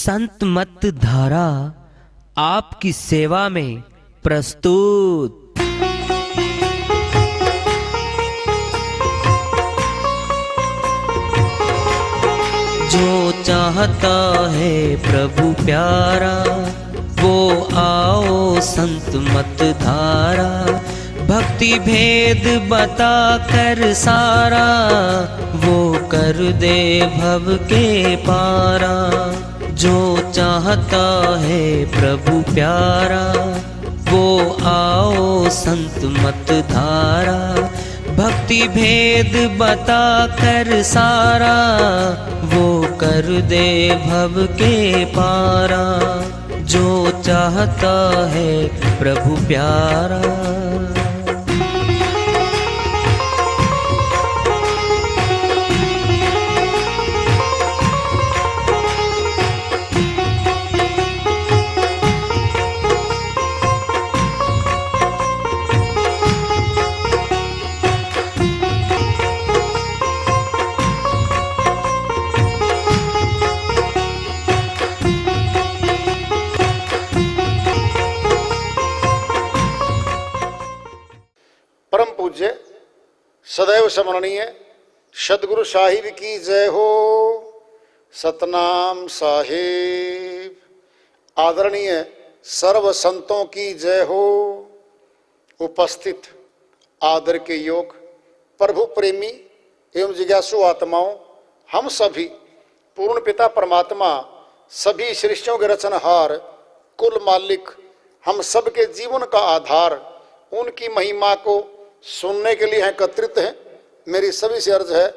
संत मत धारा आपकी सेवा में प्रस्तुत। जो चाहता है प्रभु प्यारा वो आओ संत मत धारा। भक्ति भेद बता कर सारा वो कर दे भव के पारा। जो चाहता है प्रभु प्यारा वो आओ संत मत धारा। भक्ति भेद बता कर सारा वो कर दे भव के पारा। जो चाहता है प्रभु प्यारा। परम पूज्य सदैव स्मरणीय सदगुरु साहिब की जय हो। सतनाम साहिब। आदरणीय सर्व संतों की जय हो। उपस्थित आदर के योग प्रभु प्रेमी एवं जिज्ञासु आत्माओं, हम सभी पूर्ण पिता परमात्मा सभी सृष्टियों के रचनहार कुल मालिक हम सबके जीवन का आधार उनकी महिमा को सुनने के लिए एकत्रित हैं। मेरी सभी से अर्ज है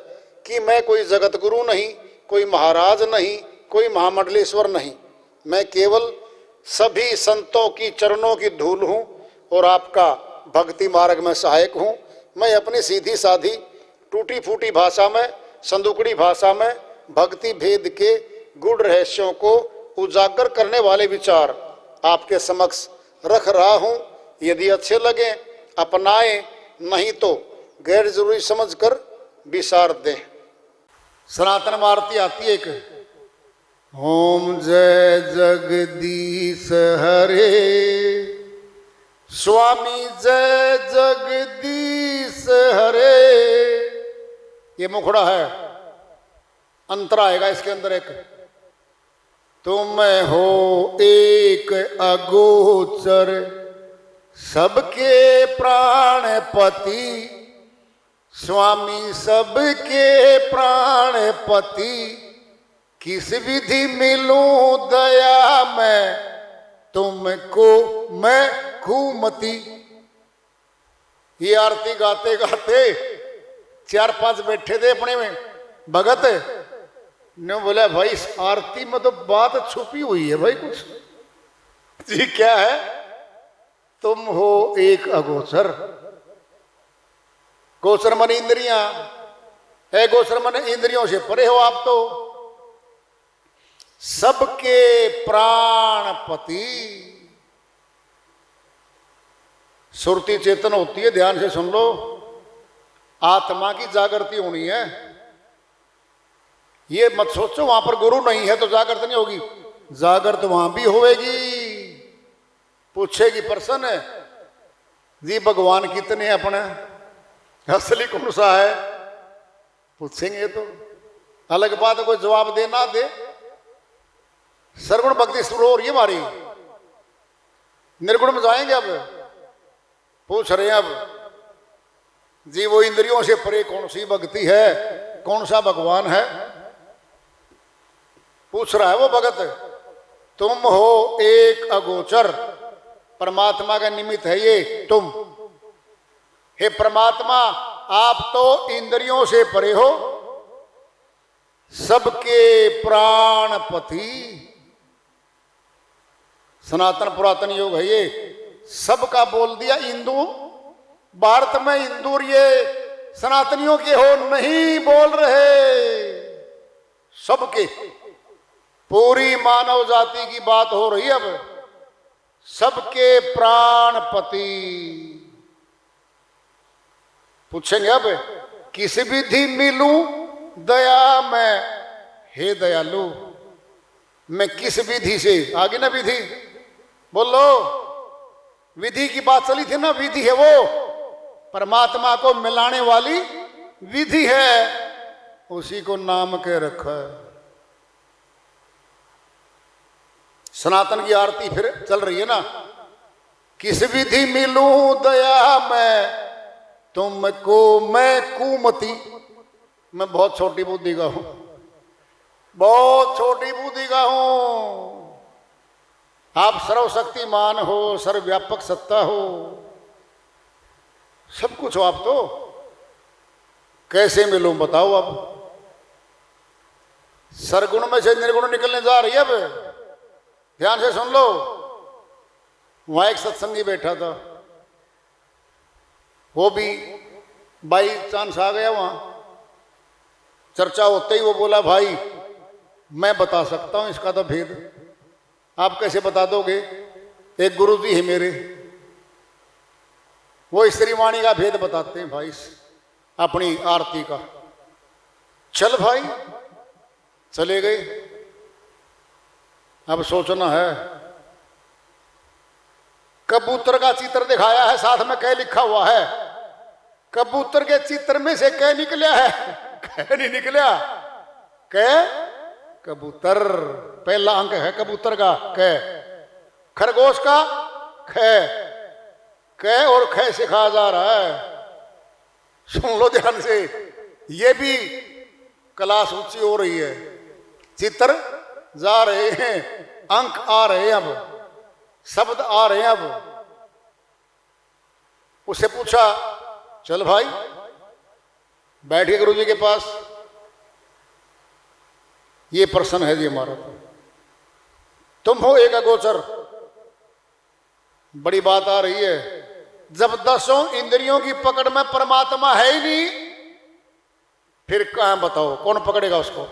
कि मैं कोई जगत गुरु नहीं, कोई महाराज नहीं, कोई महामंडलेश्वर नहीं। मैं केवल सभी संतों की चरणों की धूल हूँ और आपका भक्ति मार्ग में सहायक हूँ। मैं अपनी सीधी साधी टूटी फूटी भाषा में, संदुकड़ी भाषा में भक्ति भेद के गूढ़ रहस्यों को उजागर करने वाले विचार आपके समक्ष रख रहा हूँ। यदि अच्छे लगे अपनाएं, नहीं तो गैर जरूरी समझकर विसार दें। सनातन में आरती आती है एक, ओम जय जगदीश हरे स्वामी जय जगदीश हरे। ये मुखड़ा है, अंतरा आएगा इसके अंदर एक। तुम हो एक अगोचर सबके प्राणपति स्वामी सबके प्राणपति। किस विधि मिलूं दया मैं तुमको मैं खूमती। ये आरती गाते गाते 4-5 बैठे थे अपने में भगत ने बोला भाई इस आरती में तो बात छुपी हुई है भाई कुछ। जी क्या है? तुम हो एक अगोचर। गोचर मन इंद्रियां है, गोचर मन इंद्रियों से परे हो आप तो। सबके प्राणपति। सुरती चेतन होती है, ध्यान से सुन लो। आत्मा की जागृति होनी है। ये मत सोचो वहां पर गुरु नहीं है तो जागृत नहीं होगी। जागृत वहां भी होएगी। पूछेगी प्रश्न है जी भगवान कितने अपने, असली कौन सा है? पूछेंगे तो अलग बात है, कोई जवाब दे ना दे। सर्वगुण भक्ति शुरू हो रही है हमारी। निर्गुण में जाएंगे अब। पूछ रहे हैं अब जी वो इंद्रियों से परे कौन सी भक्ति है, कौन सा भगवान है? पूछ रहा है वो भगत। तुम हो एक अगोचर। परमात्मा का निमित्त है ये तुम। हे परमात्मा आप तो इंद्रियों से परे हो, सबके प्राणपति। सनातन पुरातन योग है ये। सबका बोल दिया इंदु। भारत में इंदु ये सनातनियों के हो नहीं बोल रहे, सबके। पूरी मानव जाति की बात हो रही है अब। सबके प्राणपति। पूछेंगे अब किस विधि मिलूं दया मैं, हे दयालु मैं किस विधि से, आगे ना विधि बोलो, विधि की बात चली थी ना, विधि है वो परमात्मा को मिलाने वाली विधि है, उसी को नाम के रखा है। सनातन की आरती फिर चल रही है ना, किस विधि मिलूं दया मैं तुमको, मैं कुमति, मैं बहुत छोटी बुद्धि का हूं, बहुत छोटी बुद्धि का हूं, आप सर्वशक्तिमान हो, सर्वव्यापक सत्ता हो, सब कुछ हो आप, तो कैसे मिलूं बताओ। अब सरगुण में से निर्गुण निकलने जा रही है। अब ध्यान से सुन लो, वहां एक सत्संगी बैठा था, वो भी बाई चांस आ गया, वहां चर्चा होते ही वो बोला, भाई मैं बता सकता हूं इसका तो भेद, आप कैसे बता दोगे? एक गुरु जी है मेरे, वो स्त्री वाणी का भेद बताते हैं भाई, अपनी आरती का। चल भाई, चले गए। अब सोचना है, कबूतर का चित्र दिखाया है, साथ में क्या लिखा हुआ है? कबूतर के चित्र में से क्या निकला है? क्या नहीं निकला? क्या? कबूतर, पहला अंक है कबूतर का कै, खरगोश का ख, कै और ख सिखाया जा रहा है। सुन लो ध्यान से, ये भी क्लास ऊंची हो रही है, चित्र जा रहे हैं, अंक आ रहे हैं, अब शब्द आ रहे हैं। अब उससे पूछा, चल भाई बैठ के गुरु जी के पास, ये प्रश्न है जी हमारा, तुम हो एक अगोचर, बड़ी बात आ रही है, जब 10 इंद्रियों की पकड़ में परमात्मा है ही नहीं, फिर कहां बताओ कौन पकड़ेगा उसको?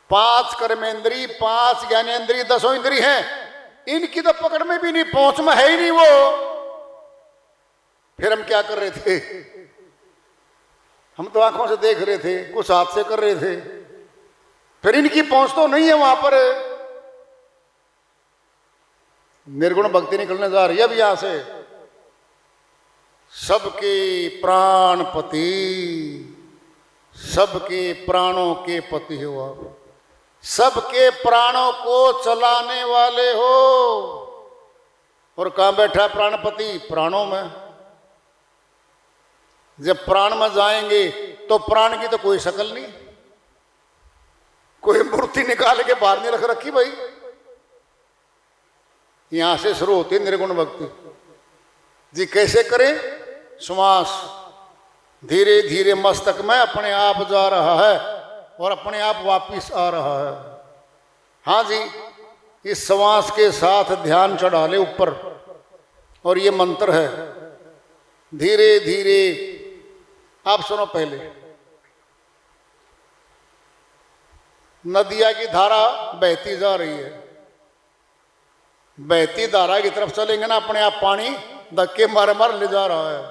5 कर्मेंद्री, 5 ज्ञानेंद्री, 10 इंद्री हैं, इनकी तो पकड़ में भी नहीं, पहुंच में है ही नहीं वो। फिर हम क्या कर रहे थे? हम तो आंखों से देख रहे थे, कुछ हाथ से कर रहे थे, फिर इनकी पहुंच तो नहीं है वहां पर। निर्गुण भक्ति निकलने जा रही है अब यहां से। सबके प्राणपति, सबके प्राणों के पति हो आप, सबके प्राणों को चलाने वाले हो। और कहां बैठा प्राणपति? प्राणों में। जब प्राण में जाएंगे तो प्राण की तो कोई शक्ल नहीं, कोई मूर्ति निकाल के बाहर नहीं रख रखी भाई। यहां से शुरू होती है निर्गुण भक्ति जी। कैसे करें? श्वास धीरे धीरे मस्तक में अपने आप जा रहा है और अपने आप वापिस आ रहा है। हाँ जी, इस श्वास के साथ ध्यान चढ़ा ले ऊपर, और ये मंत्र है, धीरे धीरे। आप सुनो, पहले नदिया की धारा बहती जा रही है, बहती धारा की तरफ चलेंगे ना, अपने आप पानी धक्के मार मार ले जा रहा है,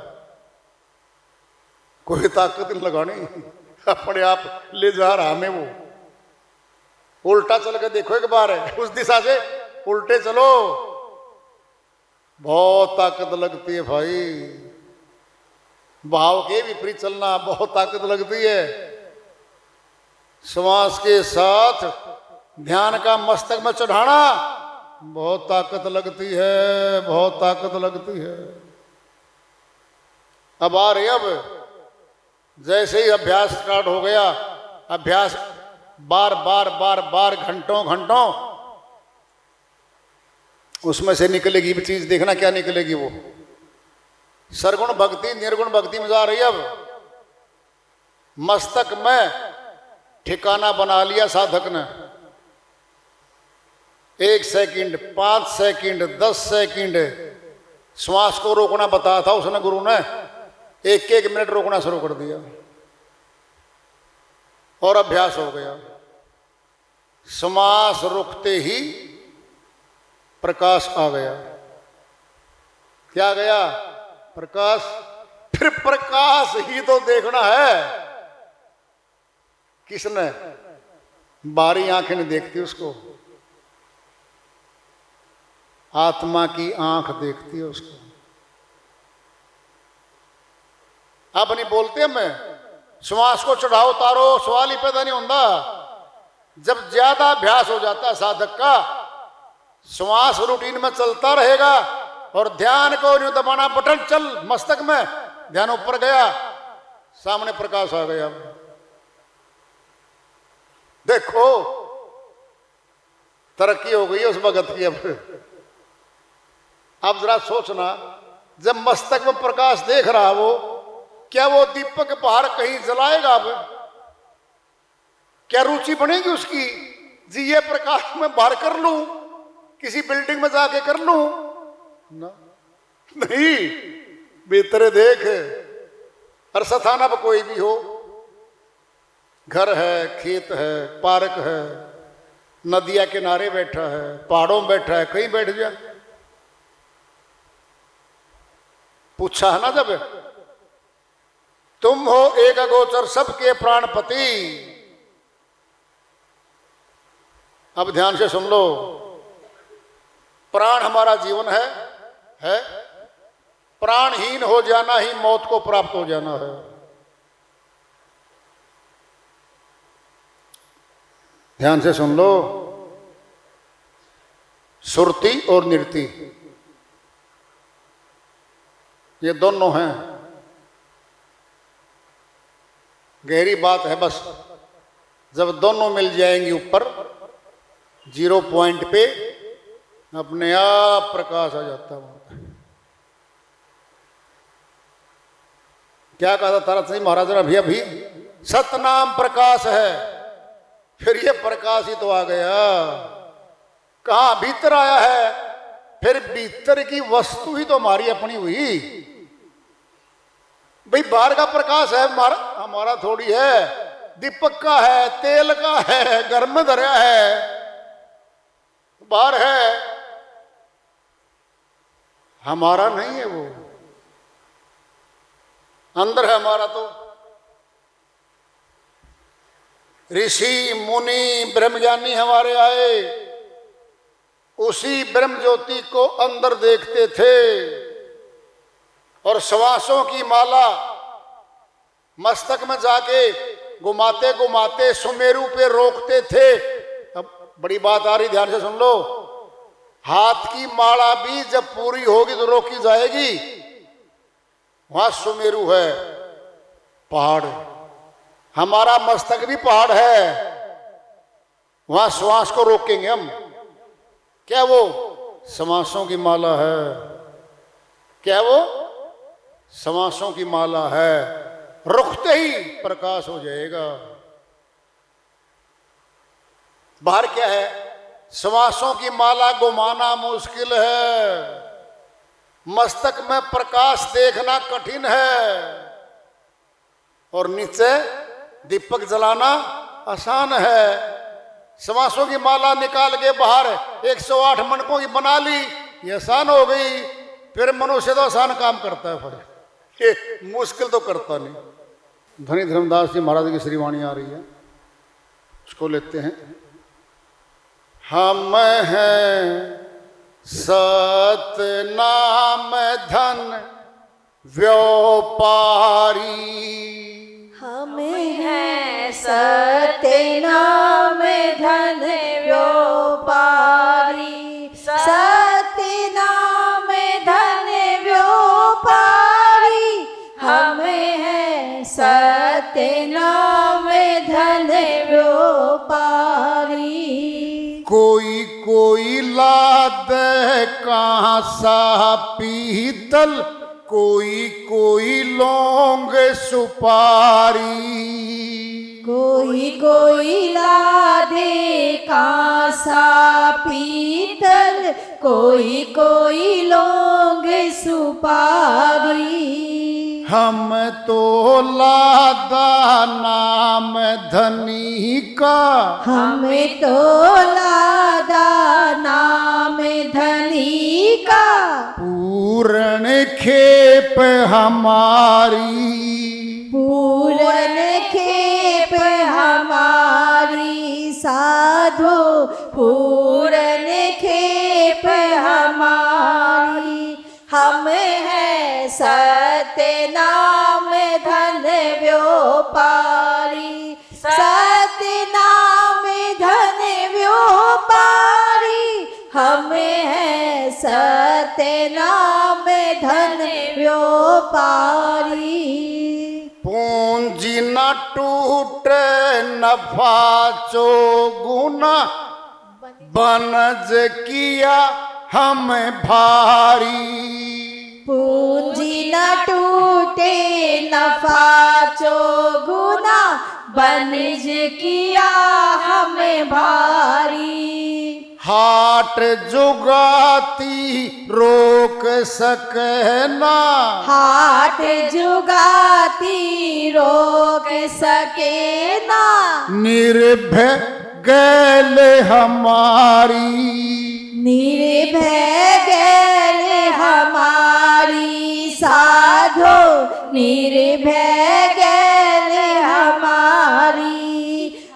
कोई ताकत नहीं लगानी, अपने आप ले जा रहा हमें वो। उल्टा चल के देखो एक बार है, उस दिशा से उल्टे चलो, बहुत ताकत लगती है भाई। भाव के विपरीत चलना बहुत ताकत लगती है। श्वास के साथ ध्यान का मस्तक में चढ़ाना बहुत ताकत लगती है, बहुत ताकत लगती है। अब आ रही, अब जैसे ही अभ्यास स्टार्ट हो गया, अभ्यास बार बार बार बार, घंटों घंटों, उसमें से निकलेगी भी चीज, देखना क्या निकलेगी वो। सरगुण भक्ति निर्गुण भक्ति में जा रही है। अब मस्तक में ठिकाना बना लिया साधक ने। 1 सेकंड, 5 सेकंड, 10 सेकंड श्वास को रोकना बताया था उसने, गुरु ने 1-1 मिनट रोकना शुरू कर दिया और अभ्यास हो गया। श्वास रुकते ही प्रकाश आ गया। क्या गया? प्रकाश। फिर प्रकाश ही तो देखना है। किसने? बाहरी आंखें नहीं देखती उसको, आत्मा की आंख देखती है उसको। अब नहीं बोलते मैं श्वास को चढ़ाओ उतारो, सवाल ही पैदा नहीं होता। जब ज्यादा अभ्यास हो जाता है साधक का, श्वास रूटीन में चलता रहेगा और ध्यान को यूं दबाना, बटन चल मस्तक में, ध्यान ऊपर गया, सामने प्रकाश आ गया। देखो तरक्की हो गई है उस भगत की। अब जरा सोचना, जब मस्तक में प्रकाश देख रहा वो, क्या वो दीपक बाहर कहीं जलाएगा? अब क्या रुचि बनेगी उसकी जी ये प्रकाश में बाहर कर लूं, किसी बिल्डिंग में जाके कर लूं ना? नहीं, भीतर देख। और स्थान अब कोई भी हो, घर है, खेत है, पार्क है, नदिया किनारे बैठा है, पहाड़ों में बैठा है, कहीं बैठ जा। पूछा है ना जब, तुम हो एक अगोचर सबके प्राणपति। अब ध्यान से सुन लो, प्राण हमारा जीवन है। प्राणहीन हो जाना ही मौत को प्राप्त हो जाना है। ध्यान से सुन लो, सुरति और निरति ये दोनों हैं। गहरी बात है, बस जब दोनों मिल जाएंगी ऊपर 0 पॉइंट पे, अपने आप प्रकाश आ जाता है। क्या कहा था तारा सिंह महाराज ने अभी? सतनाम प्रकाश है। फिर ये प्रकाश ही तो आ गया, कहां भीतर आया है। फिर भीतर की वस्तु ही तो हमारी अपनी हुई। भाई बाहर का प्रकाश है हमारा थोड़ी है, दीपक का है, तेल का है, घर में धरा है, बाहर है, हमारा नहीं है वो, अंदर है हमारा। तो ऋषि मुनि ब्रह्मज्ञानी हमारे आए, उसी ब्रह्म ज्योति को अंदर देखते थे और श्वासों की माला मस्तक में जाके घुमाते घुमाते सुमेरु पे रोकते थे। अब बड़ी बात आ रही, ध्यान से सुन लो। हाथ की माला भी जब पूरी होगी तो रोकी जाएगी। वहां सुमेरु है, पहाड़, हमारा मस्तक भी पहाड़ है, वहां श्वास को रोकेंगे हम। क्या वो श्वासों की माला है? क्या वो श्वासों की माला है? रुकते ही प्रकाश हो जाएगा। बाहर क्या है? श्वासों की माला घुमाना मुश्किल है, मस्तक में प्रकाश देखना कठिन है, और नीचे दीपक जलाना आसान है। श्वासों की माला निकाल के बाहर 108 मनकों की बना ली, ये आसान हो गई। फिर मनुष्य तो आसान काम करता है, फिर मुश्किल तो करता नहीं। धनी धर्मदास जी महाराज की श्रीवाणी आ रही है, उसको लेते हैं। हम हैं सतनाम धन व्यापारी, हम हैं सतनाम धन व्यापारी, सतनाम धन व्यापारी, हम हैं सतनाम धन व्यापारी। कोई कोई लाद कांसा पीतल, कोई कोई लौंग सुपारी, कोई कोई लादे कांसा पीतल, कोई कोई लौंग सुपारी। हम तो लादा नाम धनी का, हमें तो लादा नाम धनी का, पूर्ण खेप हमारी, पूर्ण खेप हमारी, सा साधो पूर्ण खेप हमारी। हम है सत्य नाम धन व्यापारी, सत्य नाम धन व्यापारी। हम है सत्य नाम धन व्यापारी। पूंजी न टूटे नफा चौगुना, बनज किया हम भारी। पूंजी न टूटे नफा चौगुना, बनज किया हमें भारी। हाट जुगाती रोक सके ना, हाट जुगाती रोक सके ना। निर्भय गैल हमारी, निर्भय गैल हमारी। साधो निर्भय गैल हमारी।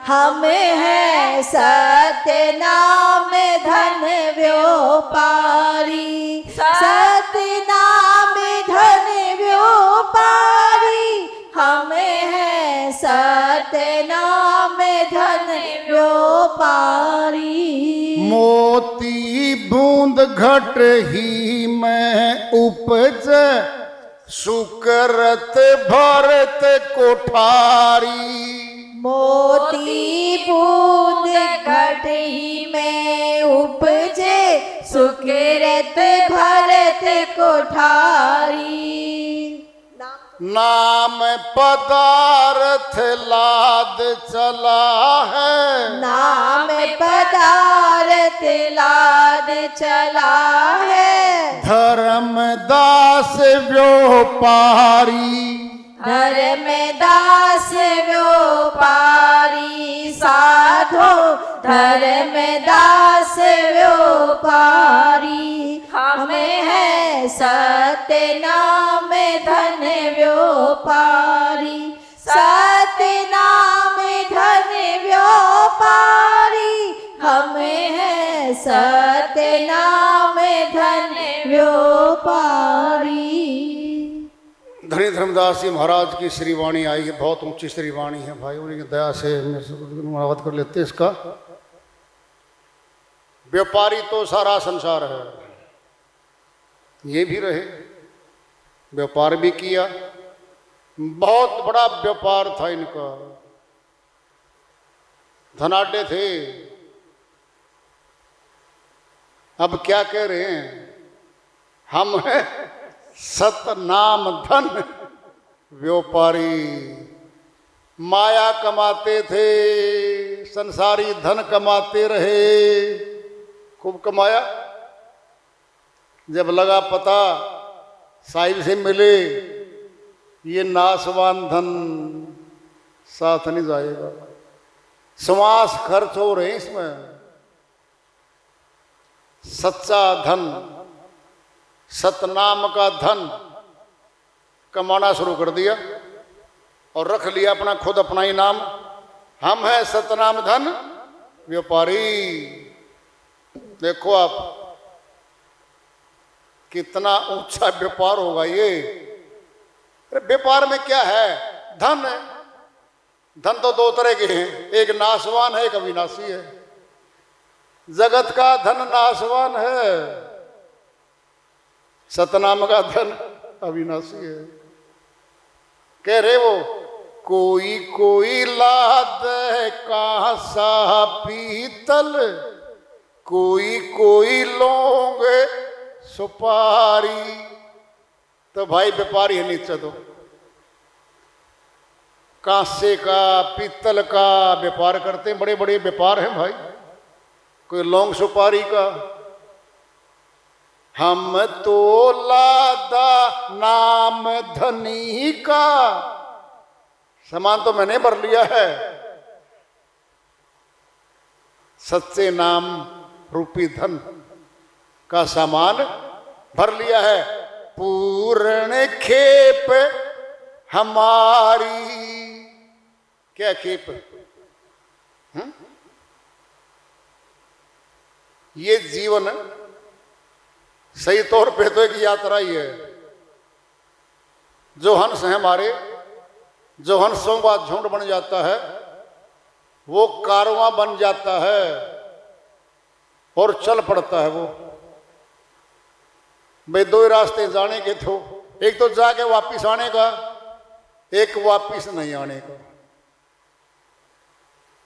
हम है सत्य नाम धन व्यापारी, सत्य नाम धन व्यापारी। हम है सत्य नाम धन व्यापारी। मोती बूंद घट ही में उपज, सुकरत भरत कोठारी। मोती बूंद घट ही में उपजे, सुकरत भरत कोठारी। नाम पदार्थ लाद चला है, नाम पदार्थ लाद चला है। धर्मदास व्यापारी, धर्मदास व्यापारी। साधो धर्मदास व्यापारी। हम है सत्य नाम धन व्यापारी, सत्य नाम धन व्यापारी। हम है सत्य नाम धन व्यापारी। धनी धर्मदास जी महाराज की श्री वाणी आई है, बहुत ऊंची श्री वाणी है भाई, उनकी दया से अनुवाद कर लेते हैं इसका। व्यापारी तो सारा संसार है, ये भी रहे, व्यापार भी किया, बहुत बड़ा व्यापार था इनका, धनाढ्य थे। अब क्या कह रहे हैं, हम हैं सतनाम धन व्यापारी। माया कमाते थे, संसारी धन कमाते रहे, खूब कमाया। जब लगा पता, साहिब से मिले, ये नासवान धन साथ नहीं जाएगा, श्वास खर्च हो रहे हैं इसमें। सच्चा धन, सतनाम का धन कमाना शुरू कर दिया और रख लिया अपना, खुद अपना ही नाम। हम हैं सतनाम धन व्यापारी। देखो आप कितना ऊंचा व्यापार होगा ये। व्यापार में क्या है, धन है। धन तो दो तरह के हैं, एक नाशवान है, एक अविनाशी है। जगत का धन नाशवान है, सतनाम का धन अविनाशी है। कह रहे वो, कोई कोई लाद कांसा पीतल, कोई कोई लौंग सुपारी। तो भाई व्यापारी है नीचे, तो कांसे का पीतल का व्यापार करते हैं, बड़े बड़े व्यापार हैं भाई। कोई लौंग सुपारी का। हम तो लादा नाम धनी का, सामान तो मैंने भर लिया है, सच्चे नाम रूपी धन का सामान भर लिया है। पूर्ण खेप हमारी। क्या खेप? ये जीवन सही तौर पे तो एक यात्रा ही है। जो हंस है हमारे, जो हंसों का झुंड बन जाता है वो कारवां बन जाता है और चल पड़ता है वो। भाई दो ही रास्ते जाने के थे, एक तो जाके वापिस आने का, एक वापिस नहीं आने का।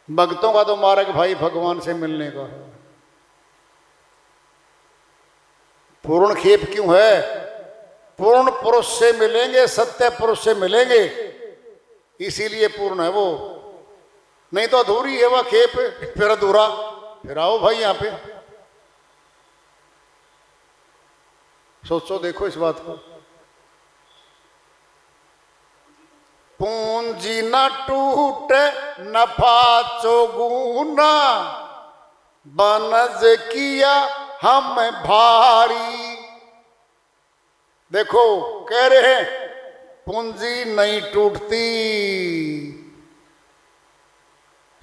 भक्तों का तो मार्ग भाई भगवान से मिलने का है। पूर्ण खेप क्यों है? पूर्ण पुरुष से मिलेंगे, सत्य पुरुष से मिलेंगे, इसीलिए पूर्ण है वो। नहीं तो अधूरी है वह खेप, फिर अधूरा। फिर आओ भाई यहां पे, सोचो देखो इस बात को। पूंजी न टूटे नफा चौगुना, बनज किया हम भारी। देखो कह रहे हैं पूंजी नहीं टूटती।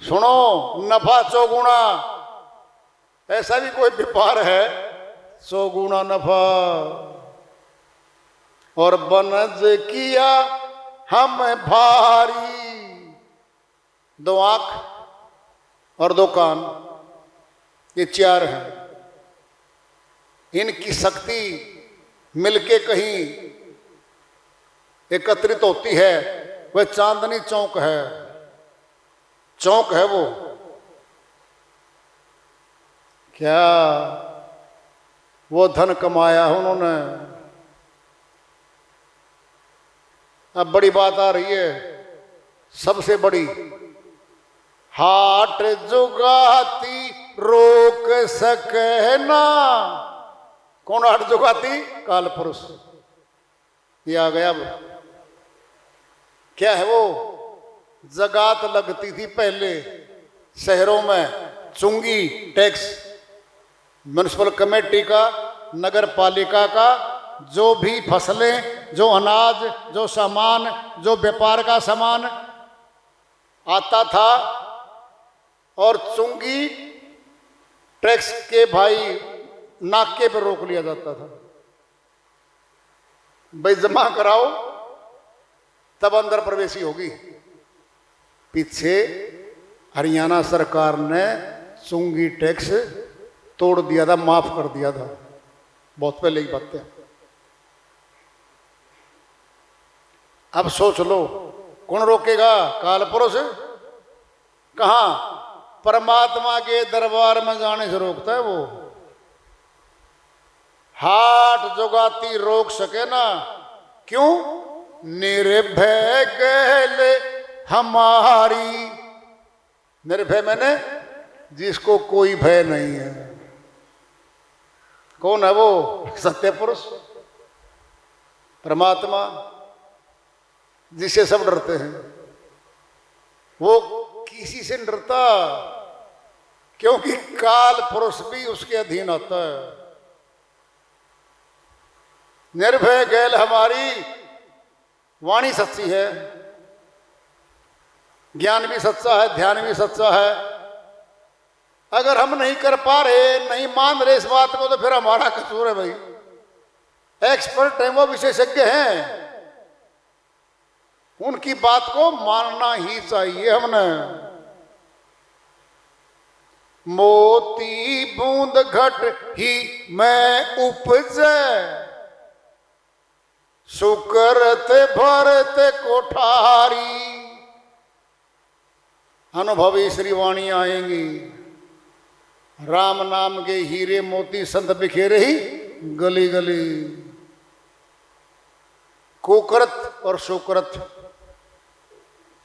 सुनो, नफा चौगुना, ऐसा भी कोई व्यापार है चौगुना नफा। और बनज किया हम भारी। दो आंख और दो कान, ये चार हैं। इनकी शक्ति मिलके कहीं एकत्रित होती है, वह चांदनी चौक है। चौक है वो। क्या वो धन कमाया है उन्होंने। अब बड़ी बात आ रही है, सबसे बड़ी। हाट जुगाती रोक सके ना। कौन हाट जुगाती? काल पुरुष। ये आ गया। क्या है वो? जगात लगती थी पहले शहरों में, चुंगी टैक्स, म्युनिसिपल कमेटी का, नगर पालिका का। जो भी फसलें, जो अनाज, जो सामान, जो व्यापार का सामान आता था, और चुंगी टैक्स के भाई नाके पर रोक लिया जाता था। भाई जमा कराओ तब अंदर प्रवेशी होगी। पीछे हरियाणा सरकार ने चुंगी टैक्स तोड़ दिया था, माफ कर दिया था, बहुत पहले की बात है। अब सोच लो कौन रोकेगा? काल पुरुष। कहां? परमात्मा के दरबार में जाने से रोकता है वो। हाट जुगाती रोक सके ना। क्यों? निर्भय गैले हमारी। निर्भय मैंने जिसको कोई भय नहीं है। कौन है वो? सत्य पुरुष, परमात्मा, जिसे सब डरते हैं। वो किसी से नहीं डरता, क्योंकि काल पुरुष भी उसके अधीन आता है। निर्भय गैल हमारी वाणी सच्ची है, ज्ञान भी सच्चा है, ध्यान भी सच्चा है। अगर हम नहीं कर पा रहे, नहीं मान रहे इस बात को, तो फिर हमारा कसूर है भाई। एक्सपर्ट हैं वो, विशेषज्ञ हैं, उनकी बात को मानना ही चाहिए हमने। मोती बूंद घट ही मैं उपजे, सुकरत भरत कोठारी। अनुभवी श्रीवाणी आएंगी। राम नाम के हीरे मोती संत बिखेरे ही गली गली। कुकरत और सुकरत।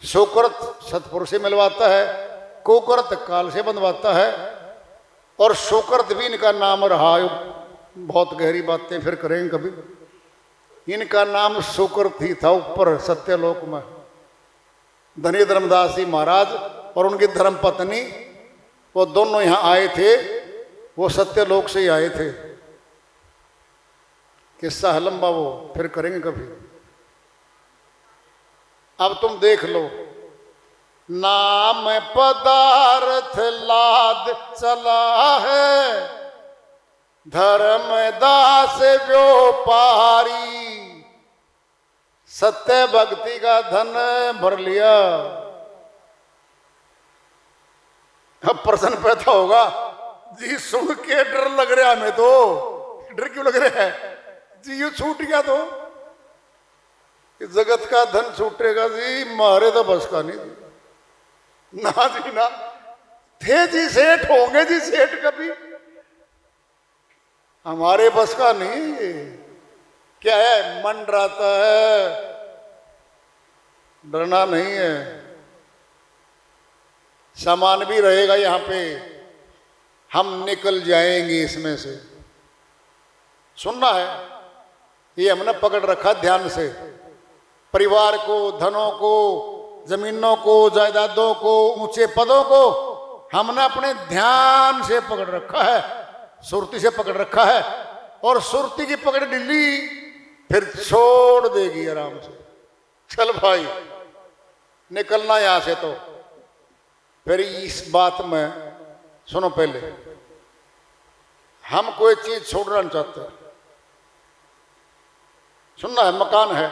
सुकरत सतपुरुष से मिलवाता है, कुकरत काल से बंधवाता है। और सुकरत भी इनका नाम रहा। बहुत गहरी बातें फिर करेंगे कभी। इनका नाम सुकरत ही था ऊपर सत्यलोक में। धनी धर्मदास जी महाराज और उनकी धर्मपत्नी, वो दोनों यहाँ आए थे, वो सत्यलोक से ही आए थे। किस्सा है लंबा, वो फिर करेंगे कभी। अब तुम देख लो, नाम पदार्थ लाद चला है, धर्मदास व्यापारी, सत्य भक्ति का धन भर लिया। अब प्रश्न पैदा होगा, जी सुन के डर लग रहा हमें तो। डर क्यों लग रहा है जी? ये छूट गया तो इस जगत का धन छूटेगा जी, मारे तो बस का नहीं। ना जी ना, थे जी सेठ, होंगे जी सेठ कभी, हमारे बस का नहीं। क्या है, मंडराता है, डरना नहीं है। सामान भी रहेगा यहां पे, हम निकल जाएंगे इसमें से। सुनना है, ये हमने पकड़ रखा ध्यान से। परिवार को, धनों को, जमीनों को, जायदादों को, ऊंचे पदों को हमने अपने ध्यान से पकड़ रखा है, सुरती से पकड़ रखा है। और सुरती की पकड़ ढीली फिर छोड़ देगी आराम से। चल भाई निकलना यहां से। तो फिर इस बात में सुनो, पहले हम कोई चीज छोड़ना नहीं चाहते। सुनना है, मकान है,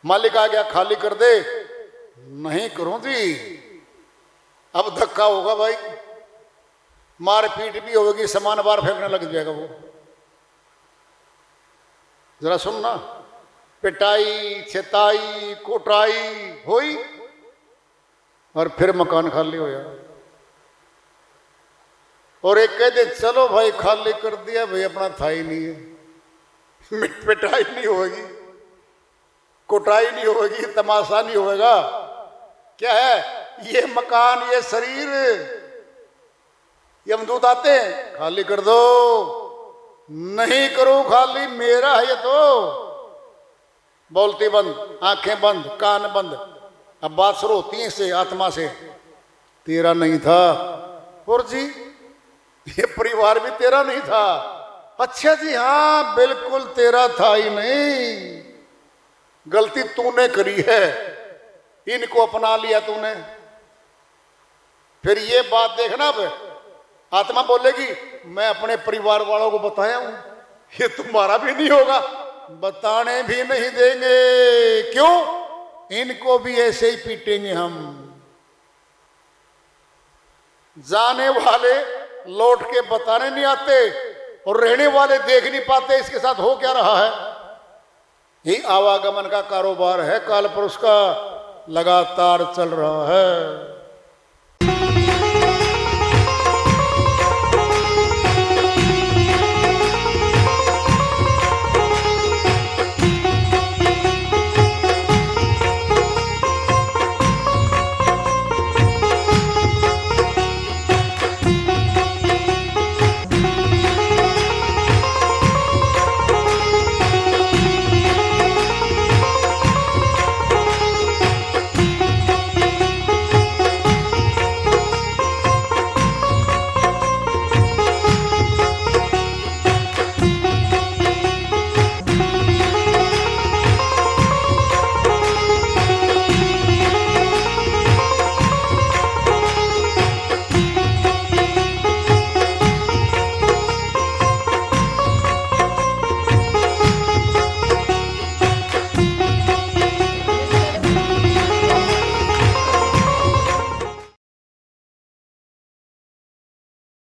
मालिक आ गया खाली कर दे, नहीं करूं जी, अब धक्का होगा भाई, मारपीट भी होगी, सामान बार फेंकने लग जाएगा वो। जरा सुनना, पिटाई, छेताई, कोटाई हुई और फिर मकान खाली हो जाए। और एक कह दे चलो भाई खाली कर दिया, भाई अपना था ही नहीं है। पिटाई नहीं होगी, कोटाई नहीं होगी, तमाशा नहीं होगा। क्या है, ये मकान, ये शरीर, यमदूत आते हैं, खाली कर दो। नहीं करो खाली, मेरा है ये तो। बोलती बंद, आंखें बंद, कान बंद। अब बात शुरू होती है इससे, आत्मा से, तेरा नहीं था। और जी ये परिवार भी तेरा नहीं था। अच्छा जी हाँ, बिल्कुल तेरा था ही नहीं, गलती तूने करी है, इनको अपना लिया तूने। फिर ये बात देखना, अब आत्मा बोलेगी मैं अपने परिवार वालों को बताया हूं, ये तुम्हारा भी नहीं होगा, बताने भी नहीं देंगे। क्यों? इनको भी ऐसे ही पीटेंगे हम। जाने वाले लौट के बताने नहीं आते और रहने वाले देख नहीं पाते इसके साथ हो क्या रहा है। यही आवागमन का कारोबार है, काल पुरुष का लगातार चल रहा है।